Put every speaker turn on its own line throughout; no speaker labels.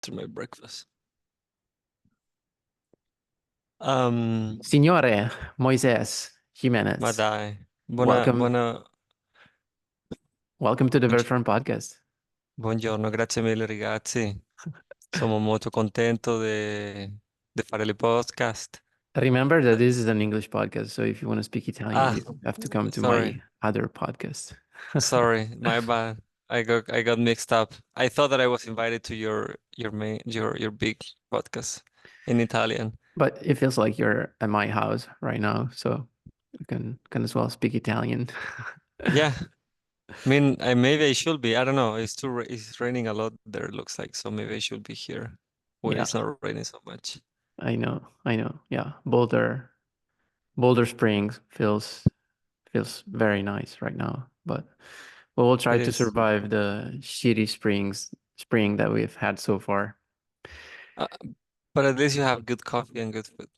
to my breakfast.
Signore Moises Jimenez,
Madai.
welcome, welcome to the
buongi-
Vert.run podcast.
buongiorno, grazie mille ragazzi. Sono molto contento di fare il podcast.
Remember that this is an English podcast, so if you want to speak Italian,
Ah,
you have to come to
sorry,
my other podcast.
sorry, my bad. I got mixed up. I thought that I was invited to your big podcast in Italian.
But it feels like you're at my house right now, so you can as well speak Italian.
Yeah, I mean, maybe I should be. I don't know. It's raining a lot there, it looks like. So maybe I should be here where
Yeah,
it's not raining so much.
I know, I know. Yeah, Boulder Springs feels very nice right now, but we'll try
It
to
is.
survive the shitty spring that we've had so far.
Uh, but at least you have good coffee and good food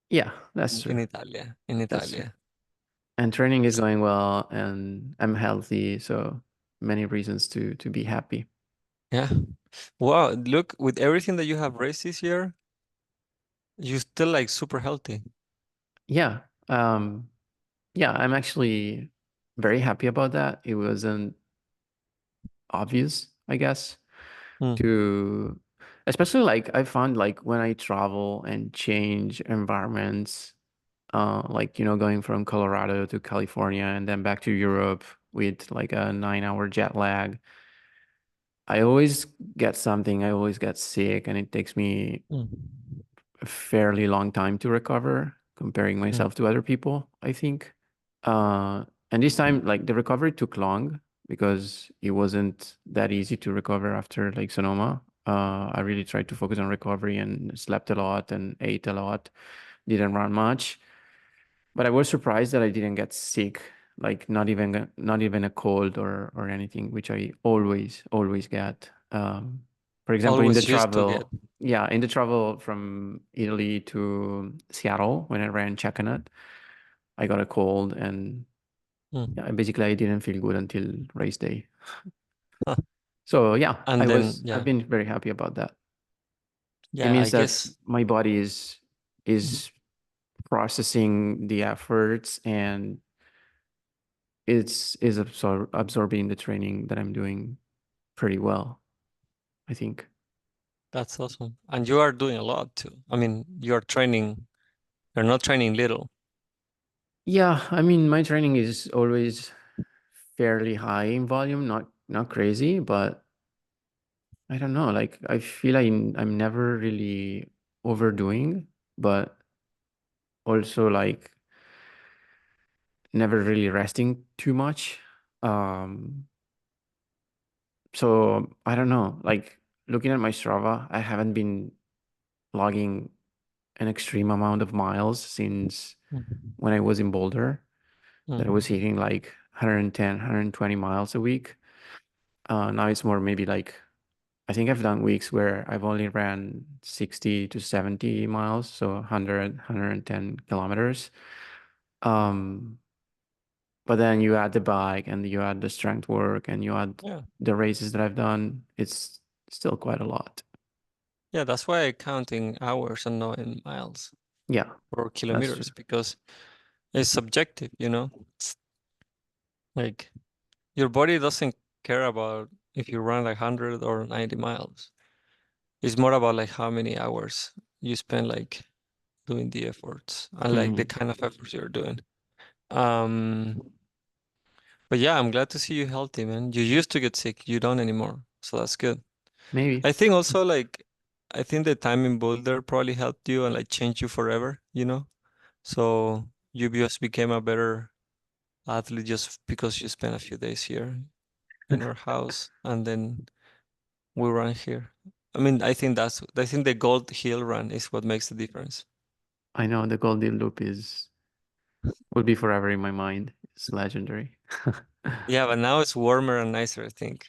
Yeah, that's true.
in Italia. In
That's true.
Italia.
And training is going well, and I'm healthy, so many reasons to be happy.
Yeah. Wow. Look, with everything that you have raised this year, you still like super healthy.
Yeah. Yeah, I'm actually very happy about that. It wasn't obvious, I guess,
Hmm.
to especially like I found like when I travel and change environments, like going from Colorado to California and then back to Europe with like a 9 hour jet lag. I always get something, I always get sick, and it takes me
Hmm.
a fairly long time to recover, comparing
Hmm.
myself to other people, I think. And this time, like the recovery took long because it wasn't that easy to recover after like Sonoma. I really tried to focus on recovery and slept a lot and ate a lot, didn't run much. But I was surprised that I didn't get sick, like not even a cold or anything, which I always get. For example, in the
Always used to get.
travel, yeah, in the travel from Italy to Seattle when I ran Chacanut, I got a cold and
Hmm.
yeah, basically I didn't feel good until race day.
Huh.
So yeah,
And then,
I've
yeah.
been very happy about that. It
Yeah, I
means that
guess.
my body is processing the efforts and is absorbing the training that I'm doing pretty well, I think.
That's awesome. And you are doing a lot too. I mean, you're training, you're not training little.
Yeah, I mean, my training is always fairly high in volume, not crazy, but I don't know, like I feel like I'm never really overdoing, but also like never really resting too much. Um, so I don't know, like looking at my Strava, I haven't been logging an extreme amount of miles since
Hmm.
when I was in Boulder, that I was
Hmm.
hitting like 110, 120 miles a week. Now it's more maybe like, I think I've done weeks where I've only ran 60 to 70 miles, so 100, 110 kilometers. Um, but then you add the bike and you add the strength work and you add
Yeah.
the races that I've done, it's still quite a lot.
Yeah, that's why I count in hours and not in miles
Yeah,
or
that's true.
kilometers because it's subjective, you know? It's like your body doesn't care about if you run like 100 or 90 miles. It's more about like how many hours you spend like doing the efforts and like the
Mhm.
kind of efforts you're doing. Um, but yeah, I'm glad to see you healthy, man. You used to get sick, you don't anymore. So that's good.
Maybe.
I think also like I think the time in Boulder probably helped you and like changed you forever, you know? So you just became a better athlete just because you spent a few days here in our house and then we run here. I mean, I think the Gold Hill run is what makes the difference.
I know the Golden Loop is will be forever in my mind. It's legendary.
Yeah, but now it's warmer and nicer, I think.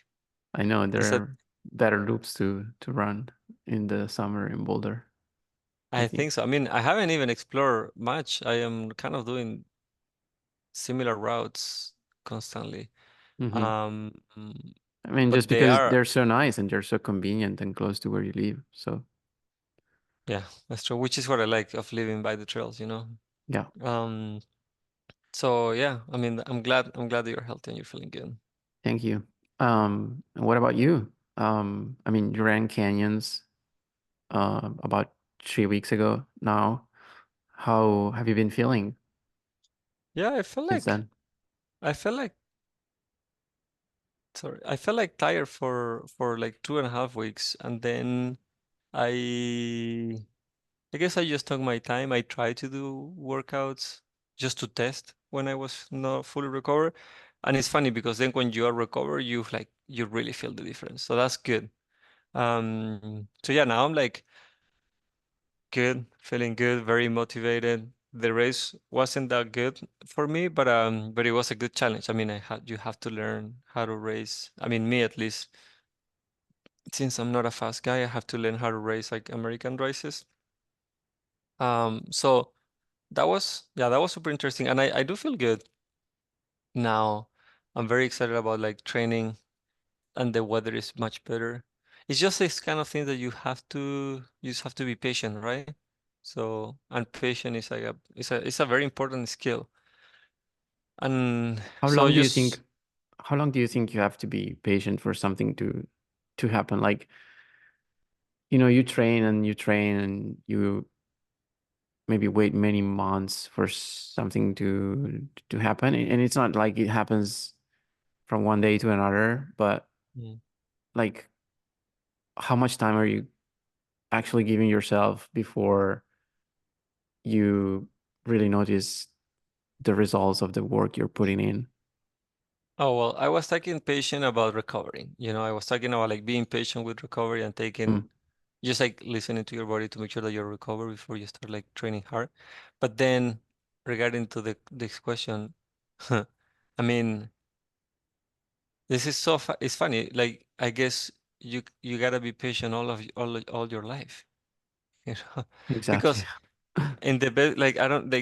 I know
It's
there
a,
are better loops to run in the summer in Boulder, I
I
think.
think so. I mean, I haven't even explored much. I am kind of doing similar routes constantly.
Hmm.
Um,
I mean, just
but they
because
are,
they're so nice and they're so convenient and close to where you live. So
yeah, that's true, which is what I like of living by the trails,
yeah,
Um, so yeah, I mean, I'm glad that you're healthy and you're feeling good.
thank you. And what about you? I mean, you ran canyons about 3 weeks ago now. How have you been feeling
Yeah,
since then?
I felt like, sorry, I felt like tired for like 2.5 weeks, and then I I guess I just took my time. I tried to do workouts just to test when I was not fully recovered. And it's funny because then when you are recovered, you really feel the difference. So that's good. So yeah, now I'm like good, feeling good, very motivated. The race wasn't that good for me, but it was a good challenge. I mean, you have to learn how to race. I mean, me at least, since I'm not a fast guy, I have to learn how to race like American races. So that was super interesting, and I do feel good now. I'm very excited about like training, and the weather is much better. It's just this kind of thing that you just have to be patient, right? So, and patient is like it's a very important skill. And
How
so
long do you think
just
how long do you think you have to be patient for something to happen? Like, you train and you maybe wait many months for something to happen. And it's not like it happens from one day to another, but
Mm.
like how much time are you actually giving yourself before you really notice the results of the work you're putting in?
Oh, well, I was talking patient about recovering. I was talking about like being patient with recovery and taking
Mm,
just like listening to your body to make sure that you're recovered before you start like training hard. But then regarding to this question, I mean, this is it's funny. Like I guess you gotta be patient all your life, you know,
exactly.
because in the best, like I don't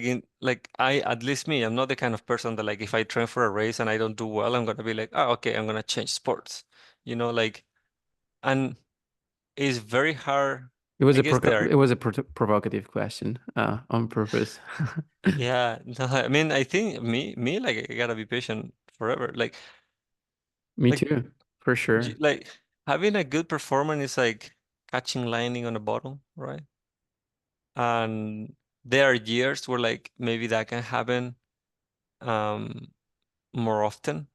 like I at least me, I'm not the kind of person that like if I train for a race and I don't do well, I'm gonna be like, oh, okay, I'm gonna change sports, like, and it's very hard. I guess there.
It was a provocative question on purpose.
Yeah, no, I mean, I think me, like, I gotta be patient forever.
Me
Like,
too, for sure.
like having a good performance is like catching lightning on a bottle, right? And there are years where like maybe that can happen um more often.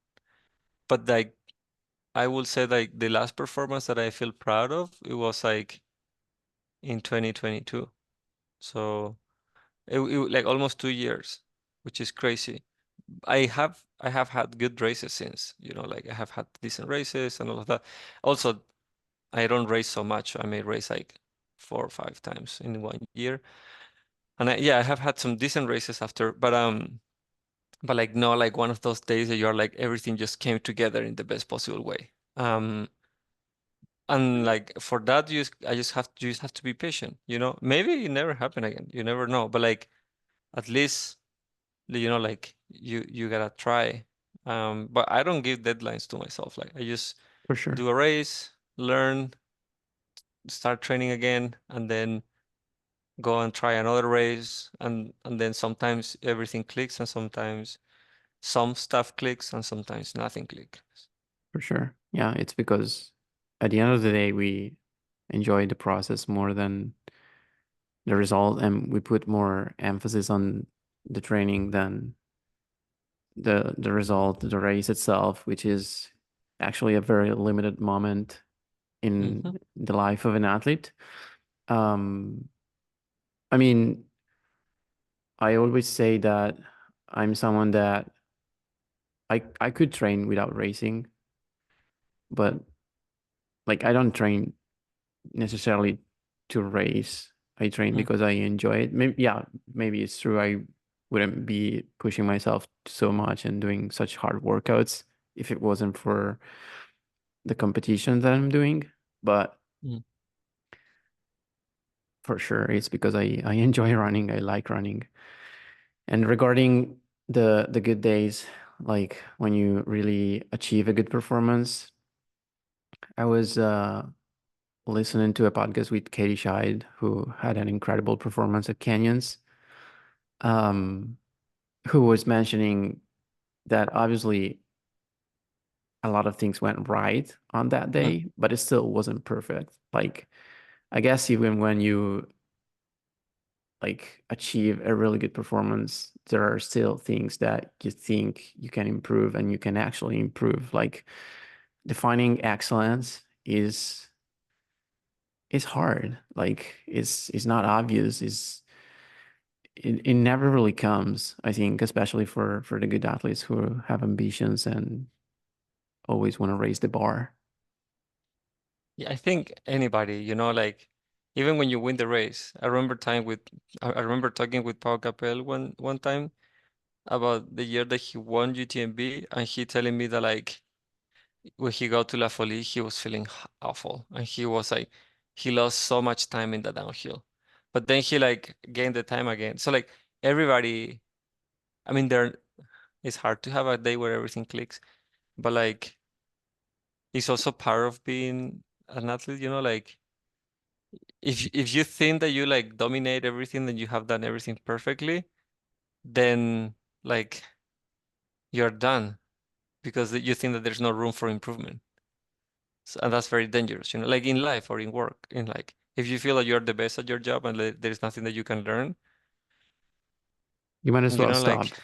But like I will say like the last performance that I feel proud of, it was like in 2022. So like almost 2 years, which is crazy. I have had good races since, like I have had decent races and all of that. Also, I don't race so much. I may race like 4 or 5 times in 1 year. And yeah, I have had some decent races after, but like not like one of those days that you're like everything just came together in the best possible way. And like for that, you just have to be patient, Maybe it never happen again. You never know. But like at least like you gotta try. But I don't give deadlines to myself. Like I just
For sure.
do a race, learn, start training again, and then go and try another race, and then sometimes everything clicks, and sometimes some stuff clicks, and sometimes nothing clicks.
For sure. Yeah, it's because at the end of the day, we enjoy the process more than the result, and we put more emphasis on the training than the result, the race itself, which is actually a very limited moment
Hmm.
in the life of an athlete. Um, I mean, I always say that I'm someone that I could train without racing, but like I don't train necessarily to race. I train
Hmm.
because I enjoy it. Maybe, yeah, maybe it's true. I wouldn't be pushing myself so much and doing such hard workouts if it wasn't for the competition that I'm doing. But
Hmm.
for sure, it's because I enjoy running. I like running. And regarding the good days, like when you really achieve a good performance, I was listening to a podcast with Katie Scheid, who had an incredible performance at Canyons, um, who was mentioning that obviously a lot of things went right on that
Mm,
day, but it still wasn't perfect. Like, I guess even when you like achieve a really good performance, there are still things that you think you can improve and you can actually improve. Like defining excellence is hard. Like it's not obvious. It never really comes, I think, especially for the good athletes who have ambitions and always want to raise the bar.
yeah, I think anybody, like even when you win the race, I remember talking with Pau Capel one time about the year that he won UTMB, and he telling me that like when he got to La Folie, he was feeling awful, and he was like he lost so much time in the downhill, but then he like gained the time again. So like everybody, I mean, it's hard to have a day where everything clicks, but like it's also part of being an athlete, like if you think that you like dominate everything and you have done everything perfectly, then like you're done because you think that there's no room for improvement. And that's very dangerous, like in life or in work. In like if you feel that you're the best at your job and there's nothing that you can learn,
You might as well stop.
like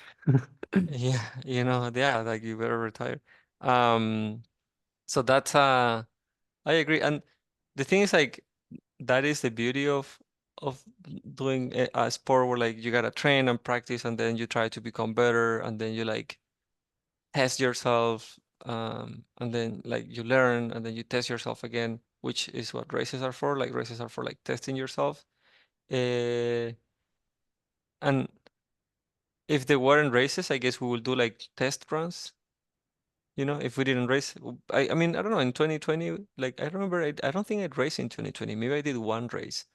yeah, yeah, like you better retire. Um, so that's I agree. And the thing is like that is the beauty of doing a sport where like you gotta train and practice and then you try to become better and then you like test yourself and then like you learn and then you test yourself again, which is what races are for. Like races are for like testing yourself. Uh, and if there weren't races, I guess we will do like test runs. If we didn't race, I mean, I don't know, in 2020, like I remember, I don't think I'd race in 2020. Maybe I did one race.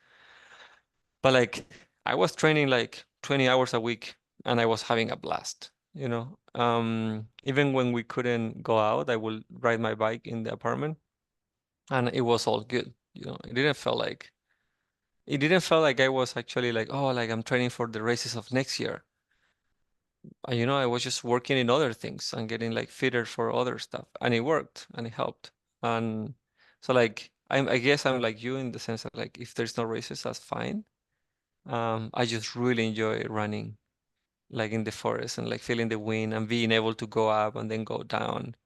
But like I was training like 20 hours a week and I was having a blast, Even when we couldn't go out, I would ride my bike in the apartment and it was all good. It didn't feel like I was actually like, oh, like I'm training for the races of next year. I was just working in other things and getting like fitter for other stuff. And it worked and it helped. And so like I guess I'm like you in the sense that like if there's no races, that's fine. I just really enjoy running, like in the forest and like feeling the wind and being able to go up and then go down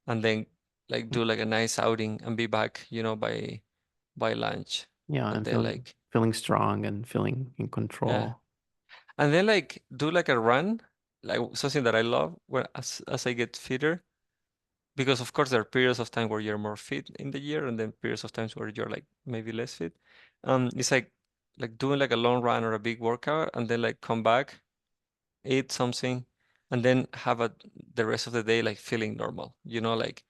and then like do like a nice outing and be back, by lunch.
Yeah,
And
and
then
feeling strong and feeling in
yeah,
control.
and then like do like a run, like something that I love, where as I get fitter, because of course there are periods of time where you're more fit in the year, and then periods of times where you're like maybe less fit. It's like doing like a long run or a big workout, and then like come back eat something, and then have the rest of the day like feeling normal. Like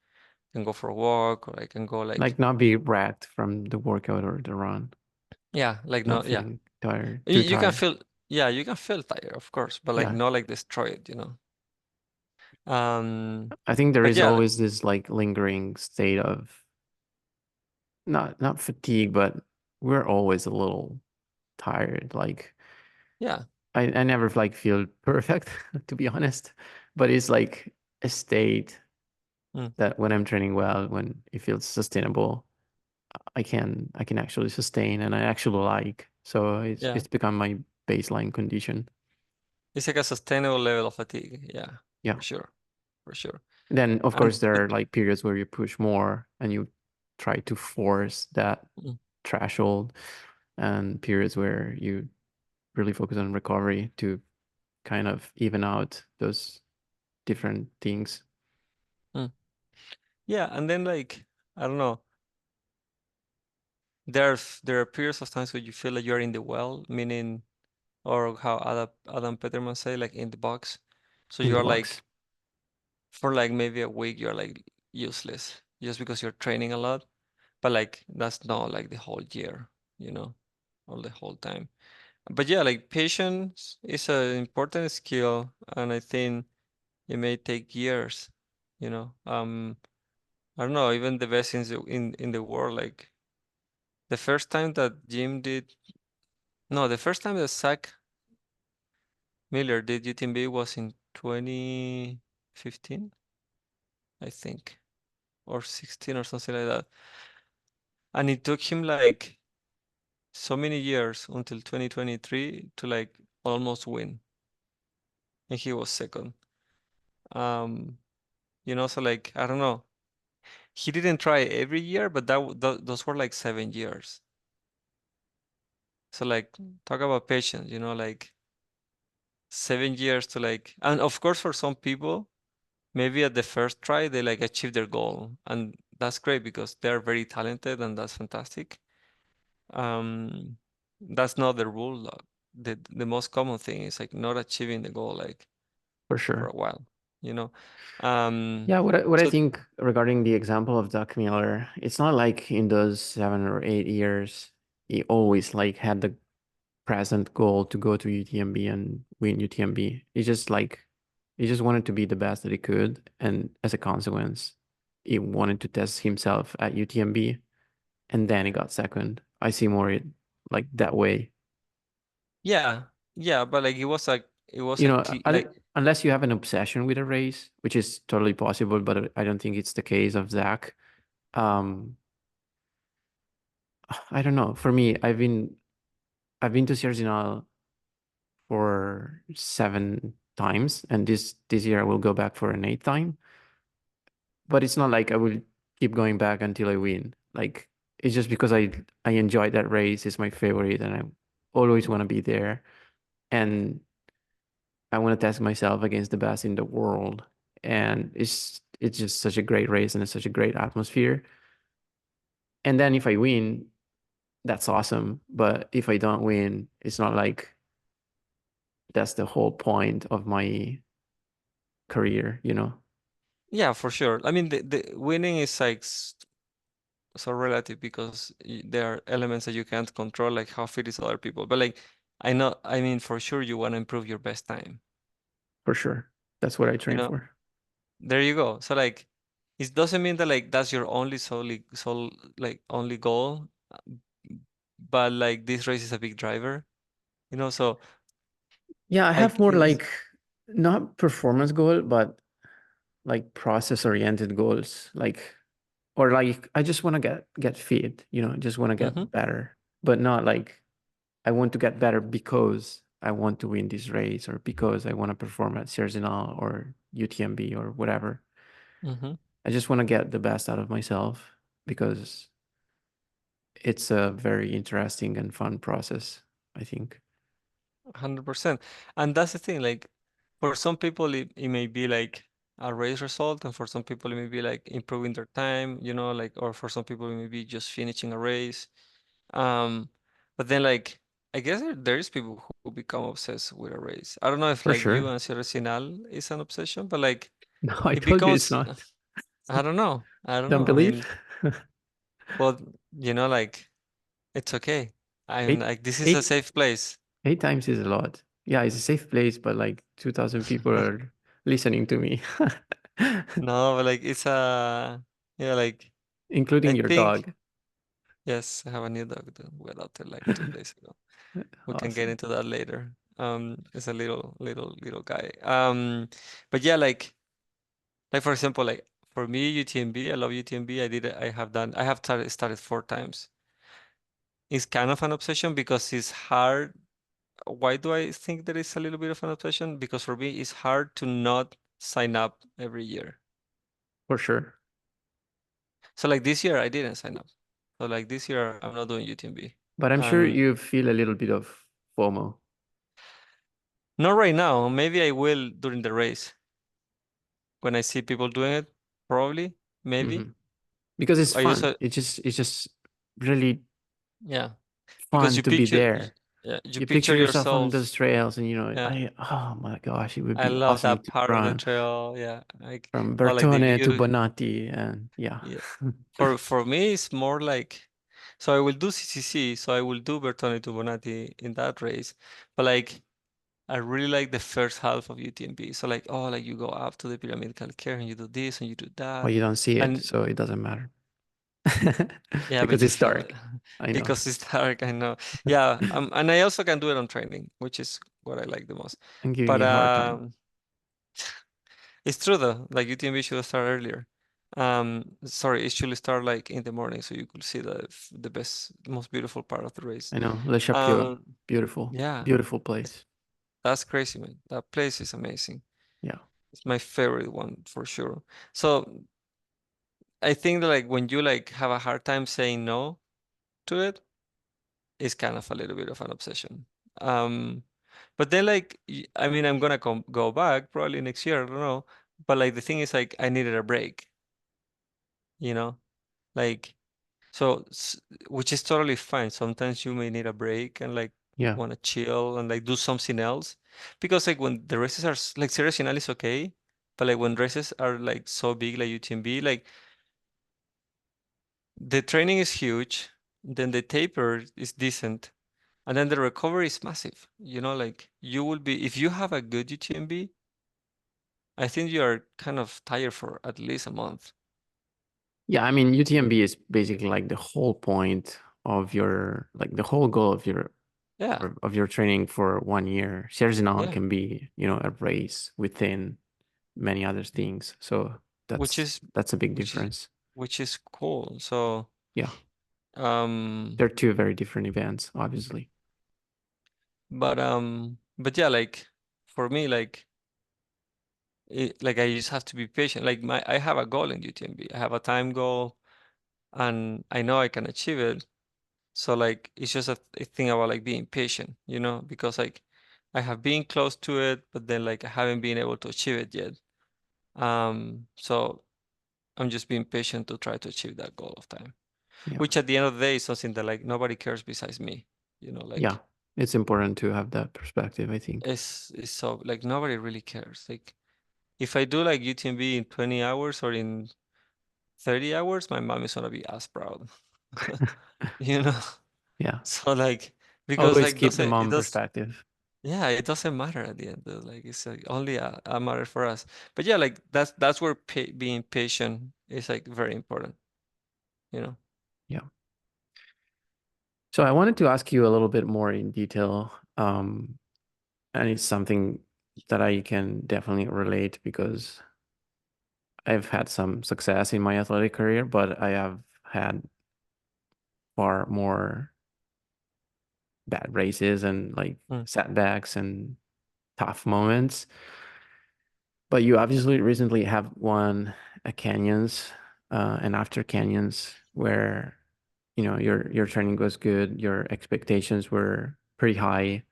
can go for a walk or I can go like
Like not be wrecked from the workout or the run,
yeah, like
not
no, yeah.
feeling tired,
You,
too
you can
tired.
feel yeah, you can feel tired, of course, but like
Yeah.
not like destroy it. Um,
I think there
but
is
yeah,
always this like lingering state of not fatigue, but we're always a little tired. Like
yeah,
I never like feel perfect to be honest, but it's like a state
mm,
that when I'm training well, when it feels sustainable, I can actually sustain and I actually like. So it's
yeah.
it's become my baseline condition.
It's like a sustainable level of fatigue. Yeah,
Yeah.
for sure, for sure.
Then of
And
course there are like periods where you push more and you try to force that
mm,
threshold and periods where you really focus on recovery to kind of even out those different things.
mm. Yeah, and then like I don't know. There are periods of times where you feel like you're in the well, meaning or how Adam Peterman say, like in the box. So
In the
you're
box.
like for like maybe a week you're like useless just because you're training a lot, but like that's not like the whole year, you know, or the whole time. But yeah, like patience is an important skill, and I think it may take years, you know. I don't know, even the best in the world. Like the first time that Jim did, no, the first time that Zach Miller did UTMB was in 2015, I think, or 16 or something like that. And it took him like so many years until 2023 to like almost win, and he was second. Um, so like I don't know. He didn't try every year, but those were like 7 years. So like talk about patience, like 7 years to like, and of course for some people, maybe at the first try they like achieve their goal, and that's great because they're very talented and that's fantastic. Um, that's not the rule. The most common thing is like not achieving the goal like
For
for
sure.
a while, you know. Um,
Yeah, what I
so
think regarding the example of Doc Miller, it's not like in those 7 or 8 years he always like had the present goal to go to UTMB and win UTMB. He just wanted to be the best that he could, and as a consequence, he wanted to test himself at UTMB, and then he got second. I see more it like that way.
yeah, yeah, but like it was
You
a
know,
like
unless you have an obsession with a race, which is totally possible, but I don't think it's the case of Zach. Um, I don't know. For me, I've been to Sierzinal for 7 times, and this year I will go back for an eighth time. But it's not like I will keep going back until I win. Like it's just because I enjoy that race. It's my favorite, and I always want to be there. And I want to test myself against the best in the world. And it's just such a great race, and it's such a great atmosphere. And then if I win, that's awesome. But if I don't win, it's not like that's the whole point of my career, you know?
yeah, for sure. I mean, the winning is like so relative because there are elements that you can't control, like how fit is other people. But like, I mean, for sure you want to improve your best time.
For sure. That's what I
You
train
know,
for.
there you go. So like, it doesn't mean that like that's your only like only goal, but like this race is a big driver. So
Yeah, I have
like
more like not performance goal, but like process oriented goals. Like or like I just want to get fit, you know, just want to
hmm
get better, but not like I want to get better because I want to win this race or because I want to perform at Cerzinal or UTMB or whatever.
hmm
I just want to get the best out of myself because it's a very interesting and fun process, I think.
100%. And that's the thing, like for some people it may be like a race result, and for some people it may be like improving their time, like or for some people it may be just finishing a race. Um, but then like I guess there is people who become obsessed with a race. I don't know if
For
like you
sure.
and Sierra is an obsession, but like
No, I
it
told you it's
becomes
not.
I don't know. I don't
Don't
know. I
believe?
mean, well, like it's okay. I'm
eight,
like this is a
eight,
safe place.
8 times is a lot. Yeah, it's a safe place, but like 2,000 people are listening to me,
No, but like it's a yeah, like I
including your
think
dog.
yes, I have a new dog that we adopted like 2 days ago. We can get
Awesome.
into that later. It's a little guy. But yeah, like for example, like for me, UTMB, I love UTMB. I have started 4 times. It's kind of an obsession because it's hard. Why do I think that it's a little bit of an obsession? Because for me, it's hard to not sign up every year.
For sure.
So like this year, I didn't sign up. So like this year, I'm not doing UTMB.
But I'm sure
And
you feel a little bit of FOMO.
not right now. Maybe I will during the race when I see people doing it. Probably, maybe.
Hmm. Because it's
I
fun.
usually,
It's just really
yeah, because
fun to be there.
yeah, you
You picture
picture
yourself on those
yourself.
trails and you know,
Yeah,
oh my gosh, it would
I
be
love
awesome
that
to
part of the
run
trail. Yeah, like
from
or like the
Bertone to
view.
Bonatti and yeah.
Yeah, for me, it's more like. So I will do CCC. So I will do Bertone to Bonatti in that race, but like. I really like the first half of UTMB. So like, oh, like you go up to the pyramidal care and you do this and you do
Well,
that.
you don't see it,
And
so it doesn't matter
yeah, but
because
you
it's
feel it
dark. I know.
because it's dark, I know. Yeah, and I also can do it on training, which is what I like the most.
I'm giving
But
you a hard time.
it's true though, like UTMB should start earlier. Sorry, it should start like in the morning so you could see the best, most beautiful part of the race.
I know. Le Chapio,
Um,
beautiful,
yeah,
beautiful
it's,
place.
that's crazy, man. That place is amazing.
Yeah.
It's my favorite one for sure. So I think that like when you like have a hard time saying no to it, it's kind of a little bit of an obsession. Um, but then like I mean I'm gonna go back probably next year, I don't know. But like the thing is like I needed a break, you know? Like so which is totally fine. Sometimes you may need a break and like
Yeah.
want to chill and like do something else. Because like when the races are like Sierra Nacional is okay, but like when races are like so big like UTMB, like the training is huge, then the taper is decent, and then the recovery is massive. You know, like you will be, if you have a good UTMB, I think you are kind of tired for at least a month.
Yeah. I mean, UTMB is basically like the whole point of your, like the whole goal
Yeah,
of your training for 1 year. Sierre
yeah,
can be, a race within many other things. So
which
that's
is,
that's a big
which is,
difference.
which is cool. So,
Yeah.
um,
They're two very different events, obviously.
but yeah, like for me, like, like I just have to be patient. Like I have a goal in UTMB. I have a time goal and I know I can achieve it. So like it's just a thing about like being patient, you know, because like I have been close to it, but then like I haven't been able to achieve it yet. So I'm just being patient to try to achieve that goal of time,
Yeah.
which at the end of the day is something that like nobody cares besides me, you know,
Yeah.
like
It's important to have that perspective, I think.
it's so like nobody really cares. Like if I do like UTMB in 20 hours or in 30 hours, my mom is gonna be as proud, you know.
Yeah.
So like because
Always
like
keep the
doesn't it
mom
does.
perspective.
Yeah, it doesn't matter at the end though. Like it's like only a matter for us. But yeah, like that's where pa being patient is like very important, you know.
Yeah. So I wanted to ask you a little bit more in detail. And it's something that I can definitely relate because I've had some success in my athletic career, but I have had far more bad races and like
Mm.
setbacks and tough moments. But you obviously recently have won a canyons and after canyons where your training was good, your expectations were pretty high,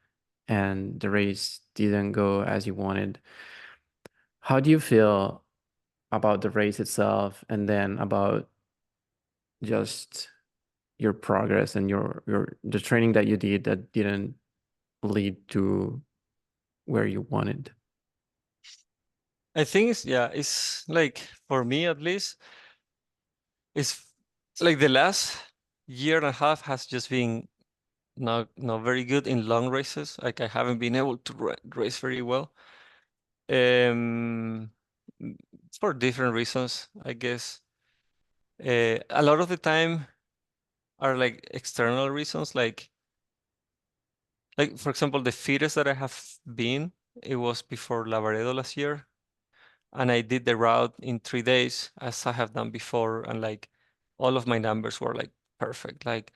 and the race didn't go as you wanted. How do you feel about the race itself, and then about just your progress and your the training that you did that didn't lead to where you wanted?
I think it's yeah, it's like for me at least, it's like the last year and a half has just been not very good in long races. Like I haven't been able to race very well. Um, m- for different reasons, I guess. A lot of the time are like external reasons, like for example, the fittest that I have been, it was before Lavaredo last year, and I did the route in 3 days as I have done before, and like all of my numbers were like perfect. Like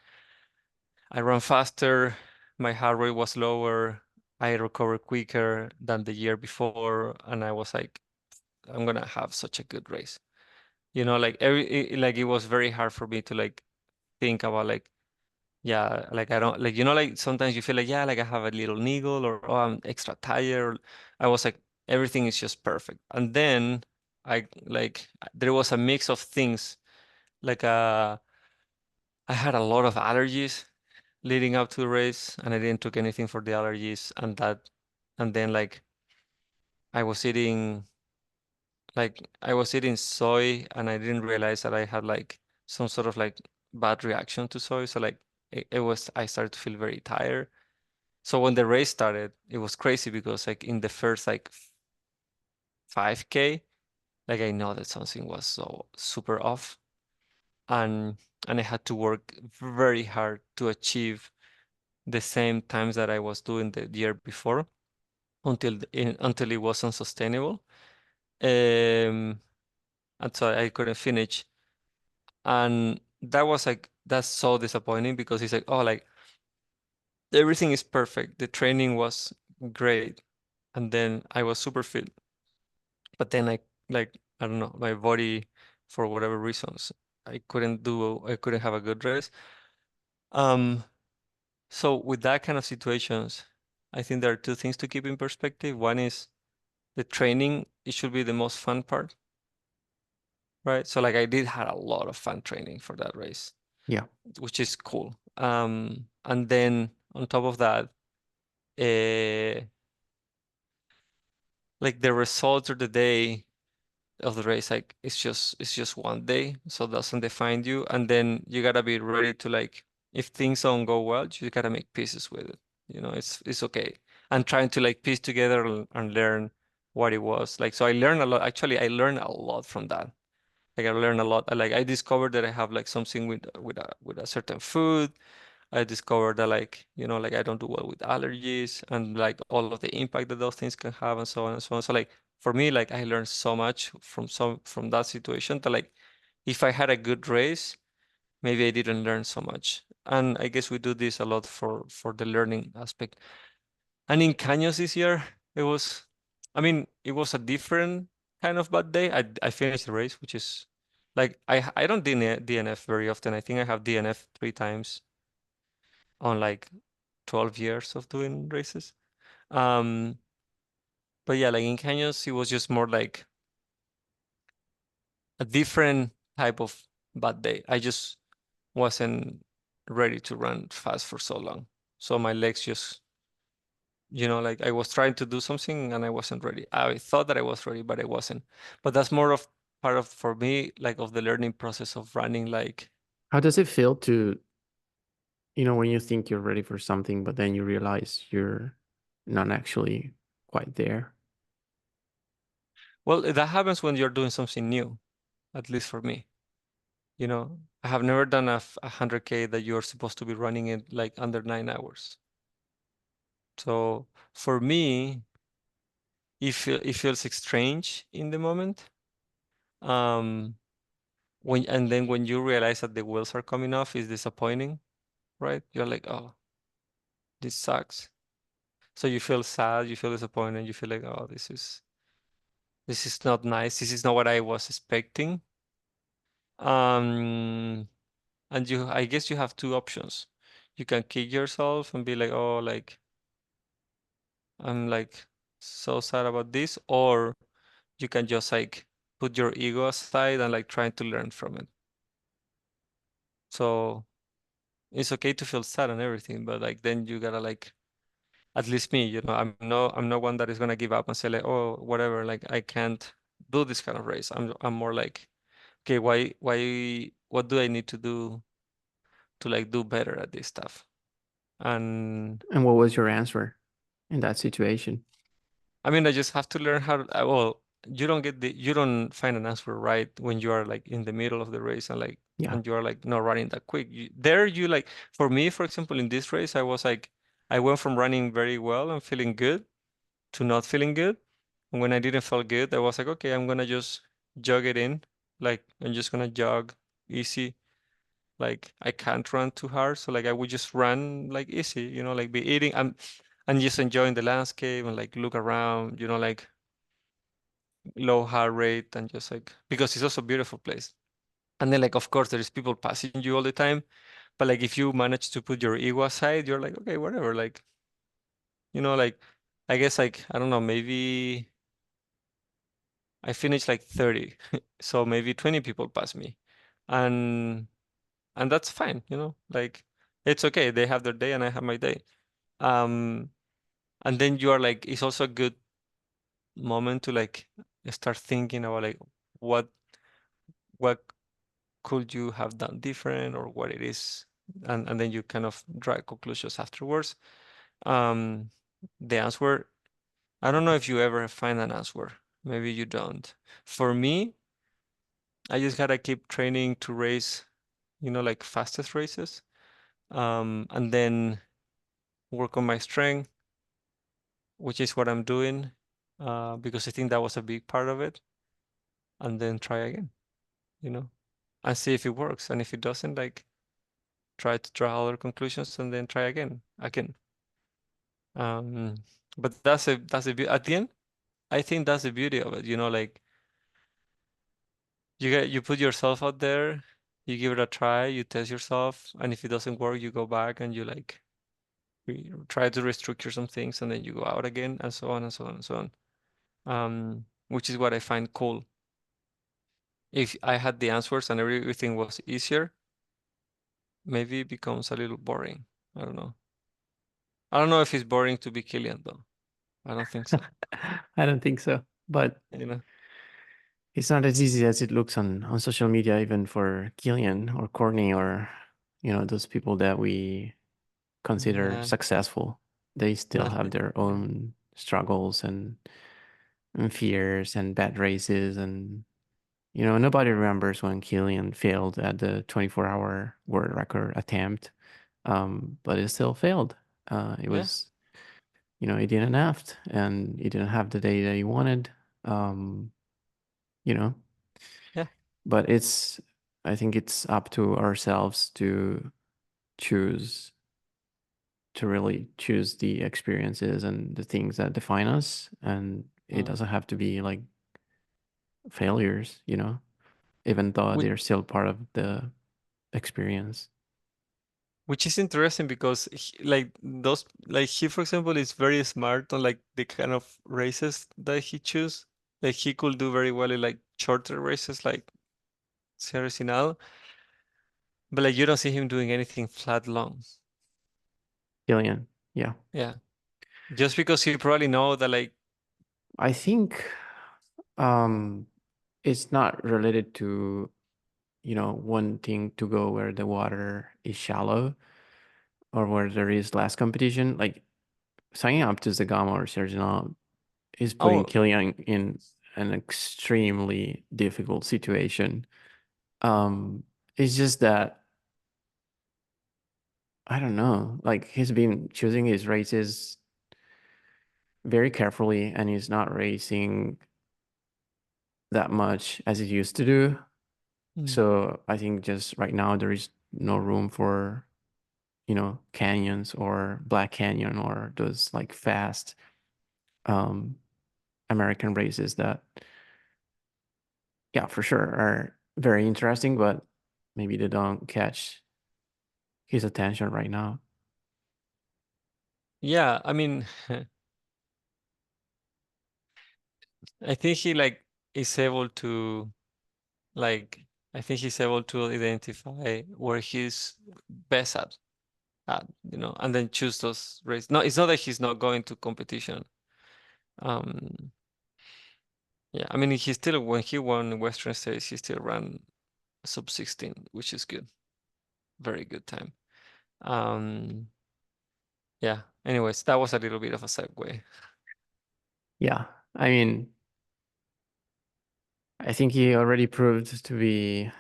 I ran faster, my heart rate was lower, I recovered quicker than the year before, and I was like, I'm gonna have such a good race. You know, like like it was very hard for me to like think about like yeah, like I don't like like sometimes you feel like yeah, like I have a little niggle or oh I'm extra tired. I was like everything is just perfect. And then I like there was a mix of things like I had a lot of allergies leading up to the race and I didn't took anything for the allergies and then like I was eating soy and I didn't realize that I had like some sort of like bad reaction to soy. So like it was I started to feel very tired. So when the race started, it was crazy because like in the first like 5K, like I know that something was so super off, and I had to work very hard to achieve the same times that I was doing the year before until it was unsustainable. Um, and so I couldn't finish. And that was like that's so disappointing because it's like, oh, like everything is perfect. The training was great, and then I was super fit. But then I don't know, my body for whatever reasons, I couldn't have a good rest. Um, so with that kind of situations, I think there are two things to keep in perspective. One is the training, it should be the most fun part, right? So like I did had a lot of fun training for that race,
Yeah.
which is cool. And then on top of that, uh, like the results of the day of the race, like it's just one day, so it doesn't define you. And then you gotta be ready to like, if things don't go well, you gotta make pieces with it. It's okay. And trying to like piece together and learn what it was. Like so I learned a lot. Actually, I learned a lot from that. Like I learned a lot. Like I discovered that I have like something with a certain food. I discovered that like, like I don't do well with allergies and like all of the impact that those things can have and so on and so on. So like for me, like I learned so much from that situation that like if I had a good race, maybe I didn't learn so much. And I guess we do this a lot for the learning aspect. And in Caños this year, I mean, it was a different kind of bad day. I finished the race, which is like I don't DNF very often. I think I have DNF 3 times on like 12 years of doing races. Um, but yeah, like in Caños, it was just more like a different type of bad day. I just wasn't ready to run fast for so long. So my legs just, like I was trying to do something and I wasn't ready. I thought that I was ready, but I wasn't. But that's more of part of, for me, like of the learning process of running. Like,
How does it feel to, when you think you're ready for something, but then you realize you're not actually quite there?
well, that happens when you're doing something new, at least for me. I have never done a 100K that you're supposed to be running in like under 9 hours. So for me, it feels strange in the moment. Um, and then when you realize that the wheels are coming off, it's disappointing, right? You're like, oh, this sucks. So you feel sad, you feel disappointed, you feel like, oh, this is not nice. This is not what I was expecting. Um, and I guess you have two options. You can kick yourself and be like, oh, like I'm like so sad about this, or you can just like put your ego aside and like trying to learn from it. So it's okay to feel sad and everything, but like then you gotta like, at least me, I'm not one that is gonna give up and say like, oh, whatever, like I can't do this kind of race. I'm more like, okay, what do I need to do to like do better at this stuff? And
And what was your answer in that situation?
I mean, I just have to learn how to, well, you don't find an answer right when you are like in the middle of the race and like,
Yeah.
and you are like not running that quick. There you like, for me, for example, in this race, I was like, I went from running very well and feeling good to not feeling good. And when I didn't feel good, I was like, okay, I'm gonna just jog it in. Like, I'm just gonna jog easy. Like, I can't run too hard. So like, I would just run like easy, like be eating and just enjoying the landscape and like look around, like low heart rate and just like because it's also a beautiful place. And then like of course there is people passing you all the time, but like if you manage to put your ego aside, you're like, okay, whatever. Like, like I guess like I don't know, maybe I finished like 30. So maybe 20 people pass me. And that's fine, like it's okay. They have their day and I have my day. Um and then you are like it's also a good moment to like start thinking about like what what could you have done different or what it is, and then you kind of draw conclusions afterwards. Um, the answer, I don't know if you ever find an answer. Maybe you don't. For me, I just gotta keep training to race, like fastest races. And then work on my strength, which is what I'm doing, because I think that was a big part of it. And then try again, you know, and see if it works. And if it doesn't, like try to draw other conclusions and then try again. Um, but at the end, I think that's the beauty of it, like you put yourself out there, you give it a try, you test yourself, and if it doesn't work, you go back and you like try to restructure some things, and then you go out again, and so on and so on and so on. Which is what I find cool. If I had the answers and everything was easier, maybe it becomes a little boring. I don't know. I don't know if it's boring to be Killian though. I don't think so.
I don't think so, but
You know?
it's not as easy as it looks on social media, even for Killian or Courtney or those people that we consider
Yeah,
successful. They still have
nothing.
their
Yeah,
own struggles and fears and bad races, and nobody remembers when Killian failed at the 24-hour world record attempt, but it still failed. It
yeah,
was he didn't have and he didn't have the day that he wanted. Um, you know,
yeah.
but I think it's up to ourselves to choose to really choose the experiences and the things that define us, and it
Mm.
doesn't have to be like failures, even though
Which
they're still part of the experience.
which is interesting because like he, for example, is very smart on like the kind of races that he choose. Like he could do very well in like shorter races like Sierra Sinal, but like you don't see him doing anything flat long.
Killian, yeah.
Yeah. Just because he probably know that like
I think um it's not related to wanting to go where the water is shallow or where there is less competition. Like signing up to Zagama or Sergio is putting
oh
Killian in an extremely difficult situation. Um, it's just that I don't know. Like he's been choosing his races very carefully, and he's not racing that much as he used to do.
mm,
So I think just right now there is no room for canyons or Black Canyon or those like fast um American races that, yeah, for sure are very interesting, but maybe they don't catch his attention right now.
yeah, I mean I think he like is able to like I think he's able to identify where he's best and then choose those races. No, it's not that he's not going to competition. Um, yeah, I mean, he still, when he won Western States, he still ran sub 16, which is good. Very good time. Um, yeah, anyways, that was a little bit of a segue.
Yeah, I mean, I think he already proved to be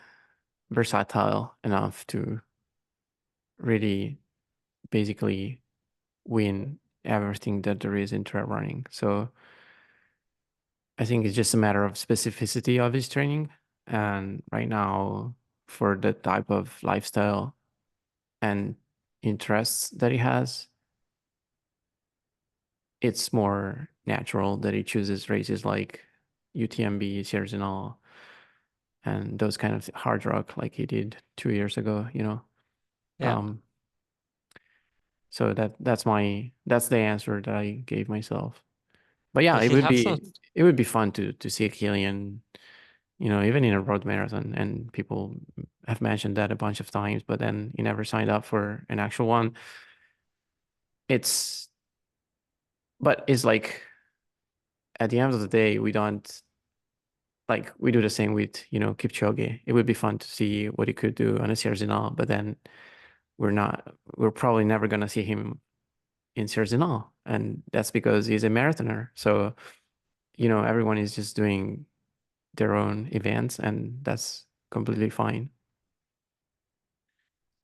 versatile enough to really basically win everything that there is in trail running. So I think it's just a matter of specificity of his training. And right now, for the type of lifestyle and interests that he has, it's more natural that he chooses races like UTMB, Sierra and those kind of hard rock like he did 2 years ago.
Yeah,
Um, so that's the answer that I gave myself. But yeah,
and
it
he
would
has some.
be fun to see Killian, even in a road marathon. And people have mentioned that a bunch of times, but then he never signed up for an actual one. It's but it's like at the end of the day, we don't like we do the same with Kipchoge. It would be fun to see what he could do on a Sierra, but then we're probably never gonna see him in Cerzinal, and that's because he's a marathoner. So, everyone is just doing their own events, and that's completely fine.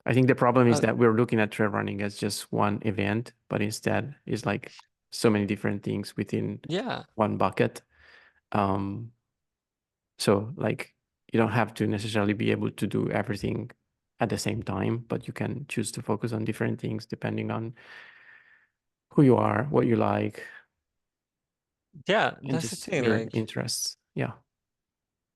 I think the problem is
Uh,
that we're looking at trail running as just one event, but instead it's like so many different things within
yeah,
one bucket. Um, so like you don't have to necessarily be able to do everything at the same time, but you can choose to focus on different things depending on who you are, what you like,
yeah,
and
that's the
just
thing.
your
Like
interests. Yeah.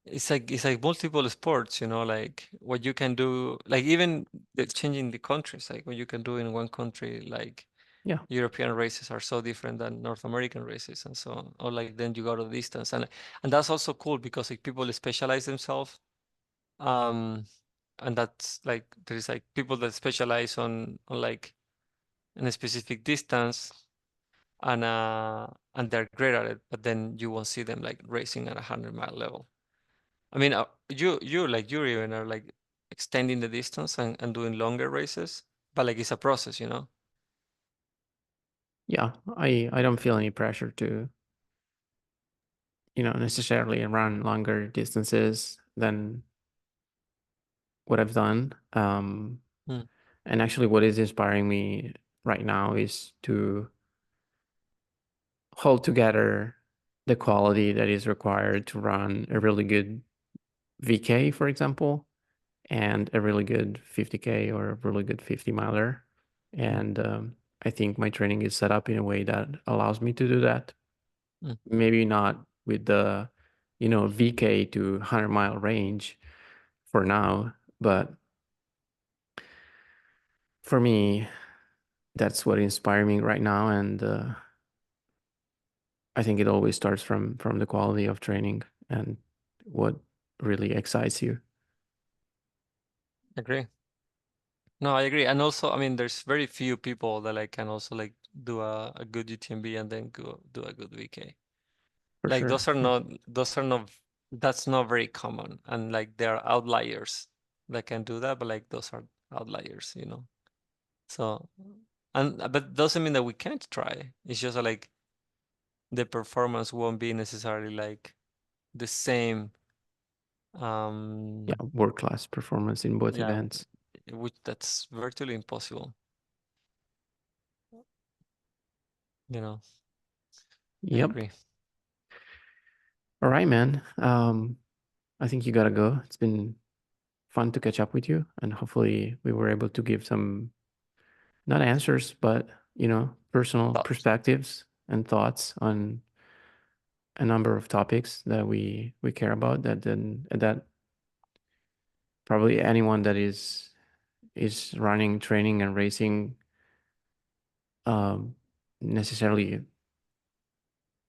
it's like multiple sports, like what you can do, like even changing the countries, like what you can do in one country, like
Yeah.
European races are so different than North American races and so on. Or like then you go to the distance and that's also cool because like people specialize themselves. Um and that's like there's like people that specialize on like in a specific distance and they're great at it, but then you won't see them like racing at 100-mile level. I mean, you even are like extending the distance and doing longer races, but like it's a process.
Yeah. I don't feel any pressure to, necessarily run longer distances than what I've done.
Mm,
And actually, what is inspiring me right now is to hold together the quality that is required to run a really good VK, for example, and a really good 50K or a really good 50 miler.
mm,
And I think my training is set up in a way that allows me to do that.
mm.
Maybe not with the, VK to 100-mile range for now, but for me, that's what inspires me right now. And I think it always starts from the quality of training and what really excites you.
Agree. No, I agree. And also, I mean, there's very few people that like can also like do a good UTMB and then go do a good VK.
For
Like
sure. Yeah.
that's not very common. And like there are outliers that can do that, but like those are outliers. So but doesn't mean that we can't try. It's just like the performance won't be necessarily like the same.
Yeah.
Um,
World class performance in both
yeah,
events.
which that's virtually impossible. You know, I
Yep.
agree.
All right, man. I think you gotta go. It's been fun to catch up with you, and hopefully we were able to give some not answers, but personal
But
perspectives and thoughts on a number of topics that we care about. That probably anyone that is running, training, and racing um, necessarily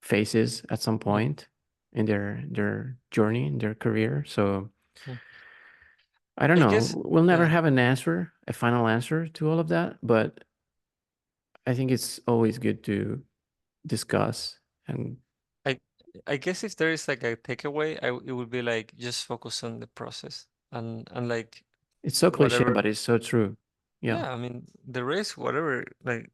faces at some
mm,
point in their journey, in their career. So
mm.
I don't
I
know.
guess,
We'll never
yeah.
have an answer, a final answer to all of that, but I think it's always good to discuss. And
I I guess if there is like a takeaway, it would be like just focus on the process and like
it's so cliche,
whatever.
but it's so true. Yeah,
Yeah, I mean the race, whatever, like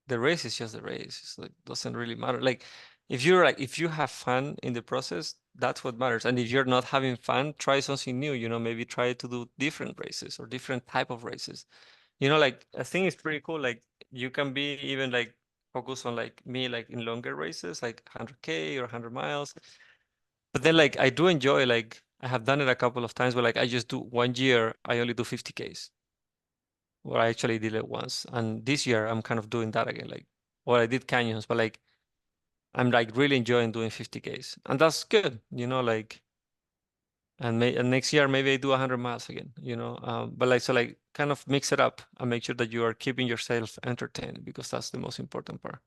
the race is just the race. It's like doesn't really matter. Like if you have fun in the process, that's what matters. And if you're not having fun, try something new, maybe try to do different races or different type of races. Like I think it's pretty cool. Like you can be even like focus on like me like in longer races, like 100K or 100 miles. But then like I do enjoy like I have done it a couple of times, but like I just do 1 year, I only do 50Ks. Or I actually did it once. And this year I'm kind of doing that again. Like well, I did canyons, but like I'm like really enjoying doing 50Ks. And that's good, like and next year maybe I do 100 miles again. But like so like kind of mix it up and make sure that you are keeping yourself entertained because that's the most important part,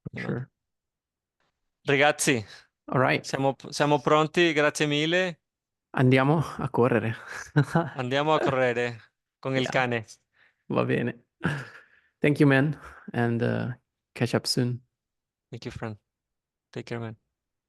for
you know.
sure.
Ragazzi,
All right,
siamo pronti, grazie mille.
andiamo a correre.
Andiamo a correre con il
Yeah,
cane.
va bene. Thank you, man, and catch up soon.
Thank you, friend. Take care, man.